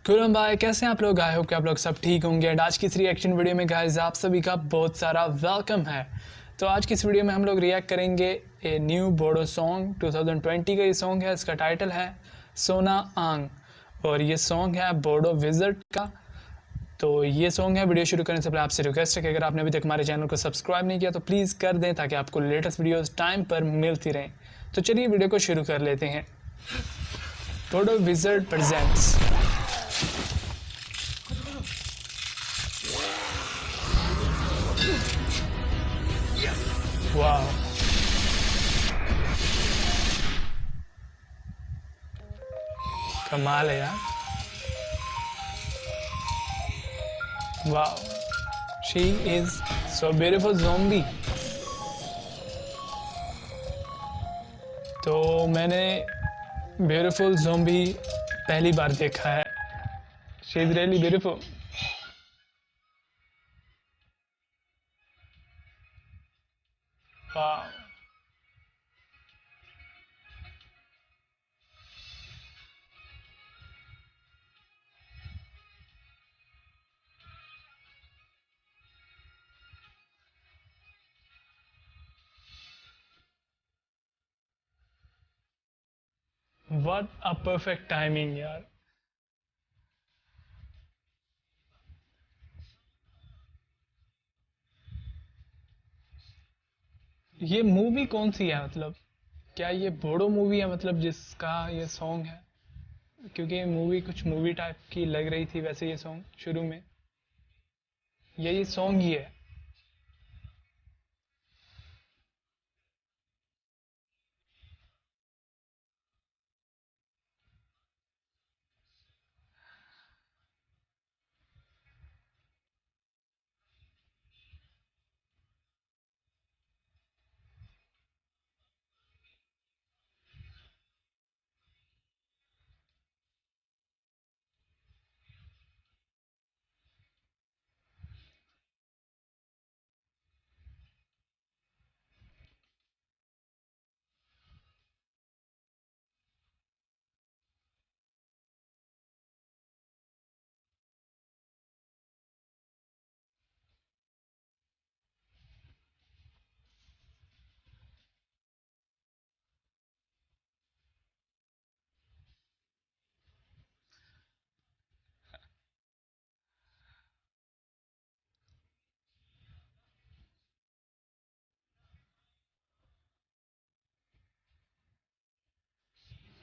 गुरम भाई, कैसे हैं आप लोग? आई होप कि आप लोग सब ठीक होंगे। एंड आज की इस रिएक्शन वीडियो में गाइस आप सभी का बहुत सारा वेलकम है। तो आज की इस वीडियो में हम लोग रिएक्ट करेंगे ए न्यू बोडो सॉन्ग। 2020 का ये सॉन्ग है। इसका टाइटल है सोना आंग और ये सॉन्ग है बोडो विजिट का। तो ये सॉन्ग है। वीडियो शुरू करने से पहले आपसे रिक्वेस्ट है कि अगर आपने अभी तक हमारे चैनल को सब्सक्राइब नहीं किया तो प्लीज़ कर दें ताकि आपको लेटेस्ट वीडियोज़ टाइम पर मिलती रहें। तो चलिए वीडियो को शुरू कर लेते हैं। Bodo visit presents. वाह, कमाल है यार। वाह, she is so beautiful zombie. तो मैंने ब्यूटीफुल ज़ॉम्बी पहली बार देखा है। She is really beautiful. वाह, व्हाट अ परफेक्ट टाइमिंग यार। ये मूवी कौन सी है मतलब? क्या ये बोडो मूवी है मतलब जिसका ये सॉन्ग है? क्योंकि ये मूवी कुछ मूवी टाइप की लग रही थी वैसे ये सॉन्ग शुरू में। ये सॉन्ग ही है।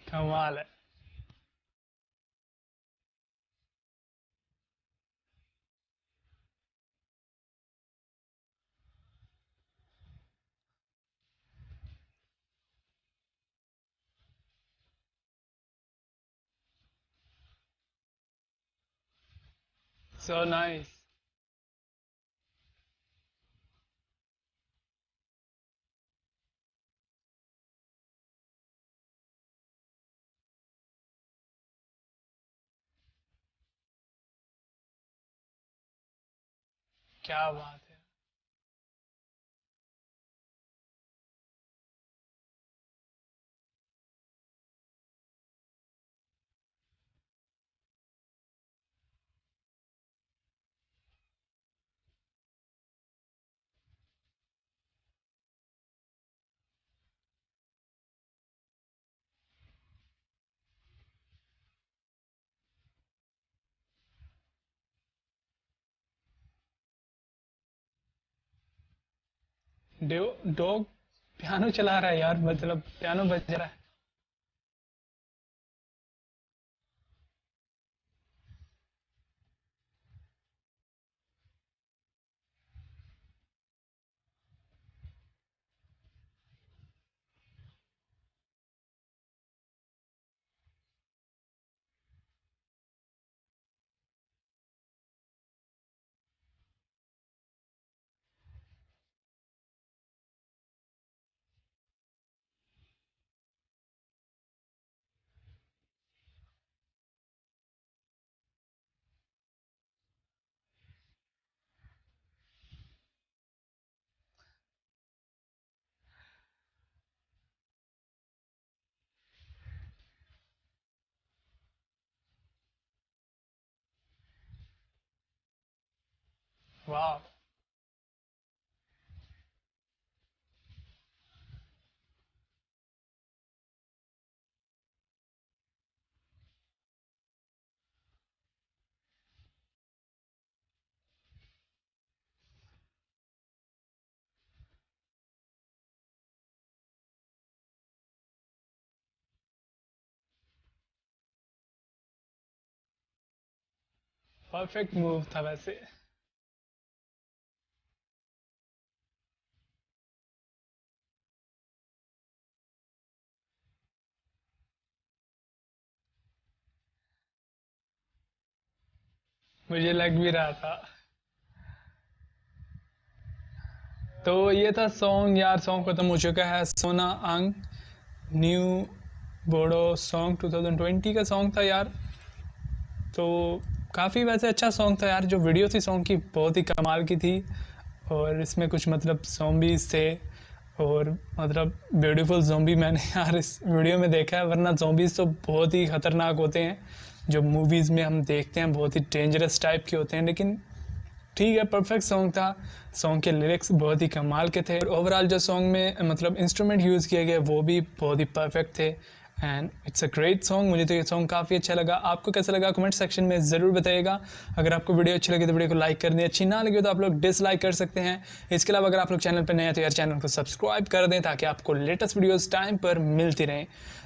कमाल है। So nice. क्या बात है। डॉग पियानो चला रहा है यार, मतलब पियानो बज रहा है। वाह, परफेक्ट मूव था वैसे। मुझे लग भी रहा था। तो ये था सॉन्ग यार, सॉन्ग खत्म हो चुका है। सोना अंग न्यू बोडो सॉन्ग 2020 का सॉन्ग था यार। तो काफ़ी वैसे अच्छा सॉन्ग था यार। जो वीडियो थी सॉन्ग की बहुत ही कमाल की थी, और इसमें कुछ मतलब ज़ॉम्बीज़ थे, और मतलब ब्यूटीफुल ज़ॉम्बी मैंने यार इस वीडियो में देखा है। वरना ज़ॉम्बीज़ तो बहुत ही ख़तरनाक होते हैं, जो मूवीज़ में हम देखते हैं बहुत ही डेंजरस टाइप के होते हैं। लेकिन ठीक है, परफेक्ट सॉन्ग था। सॉन्ग के लिरिक्स बहुत ही कमाल के थे, और ओवरऑल जो सॉन्ग में मतलब इंस्ट्रूमेंट यूज़ किए गए वो भी बहुत ही परफेक्ट थे। And it's a great song. मुझे तो ये सॉन्ग काफ़ी अच्छा लगा। आपको कैसा लगा कमेंट सेक्शन में ज़रूर बताइएगा। अगर आपको वीडियो अच्छी लगी तो वीडियो को लाइक कर दें, अच्छी ना लगी तो आप लोग डिसलाइक कर सकते हैं। इसके अलावा अगर आप लोग चैनल पर नए हैं तो यार चैनल को सब्सक्राइब कर दें, ताकि आपको लेटेस्ट वीडियोज़ टाइम पर मिलती रहें।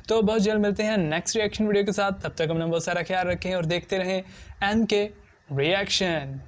तो बहुत जल्द मिलते हैं नेक्स्ट रिएक्शन वीडियो के साथ। तब तक अपना बहुत सारा ख्याल रखें और देखते रहें NK रिएक्शन।